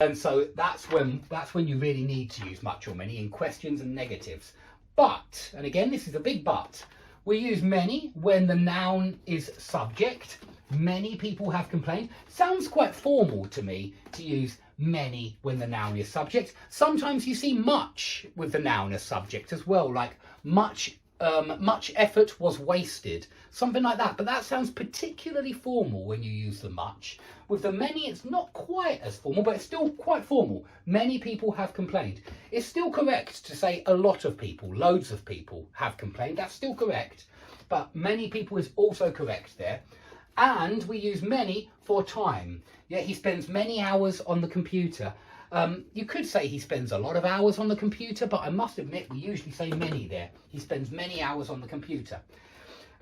And so that's when you really need to use much or many in questions and negatives. But, and again, this is a big but, we use many when the noun is subject. Many people have complained. Sounds quite formal to me to use many when the noun is subject. Sometimes you see much with the noun as subject as well, like much effort was wasted, something like that. But that sounds particularly formal when you use the much. With the many, it's not quite as formal, but it's still quite formal. Many people have complained. It's still correct to say a lot of people, loads of people have complained. That's still correct, but many people is also correct there. And we use many for time. Yeah, he spends many hours on the computer. You could say he spends a lot of hours on the computer, but I must admit we usually say many there. He spends many hours on the computer.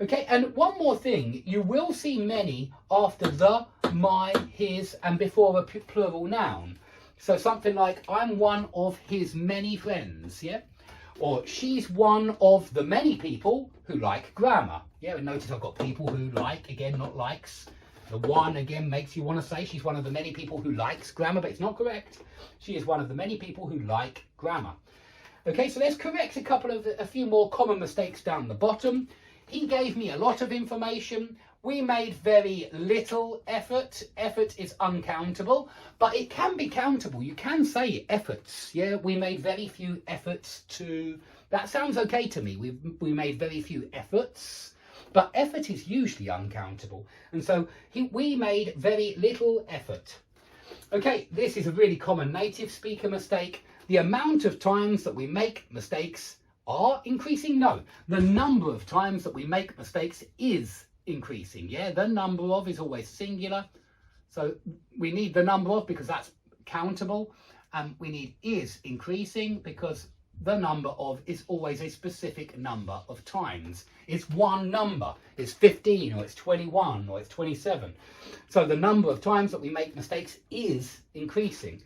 Okay, and one more thing, you will see many after the, my, his, and before a plural noun. So something like, I'm one of his many friends, yeah? Or she's one of the many people who like grammar. Yeah, and notice I've got people who like, again, not likes. The one, again, makes you want to say she's one of the many people who likes grammar, but it's not correct. She is one of the many people who like grammar. Okay, so let's correct a few more common mistakes down the bottom. He gave me a lot of information. We made very little effort. Effort is uncountable, but it can be countable. You can say efforts. Yeah, we made very few efforts to... That sounds okay to me. We made very few efforts. But effort is usually uncountable. And so we made very little effort. Okay, this is a really common native speaker mistake. The amount of times that we make mistakes are increasing. No, the number of times that we make mistakes is increasing. Yeah, the number of is always singular. So we need the number of because that's countable. And we need is increasing because the number of is always a specific number of times. It's one number. It's 15 or it's 21 or it's 27. So the number of times that we make mistakes is increasing.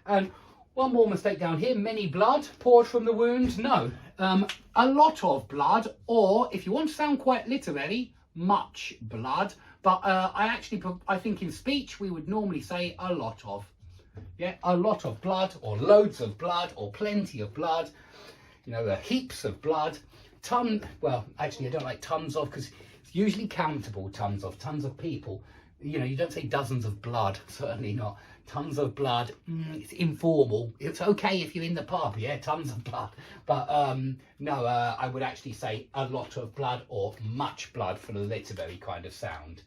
And one more mistake down here. Many blood poured from the wound. No. A lot of blood, or if you want to sound quite literary, much blood. But I think in speech we would normally say a lot of. Yeah, a lot of blood, or loads of blood, or plenty of blood, you know, heaps of blood, well, actually I don't like tons of, because it's usually countable, tons of people. You know, you don't say dozens of blood, certainly not. Tons of blood, it's informal. It's okay if you're in the pub, yeah, tons of blood. But no, I would actually say a lot of blood or much blood for the literary kind of sound.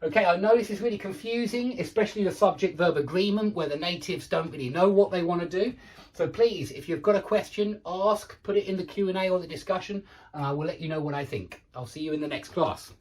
Okay, I know this is really confusing, especially the subject-verb agreement where the natives don't really know what they want to do. So please, if you've got a question, ask, put it in the Q&A or the discussion, and I will let you know what I think. I'll see you in the next class.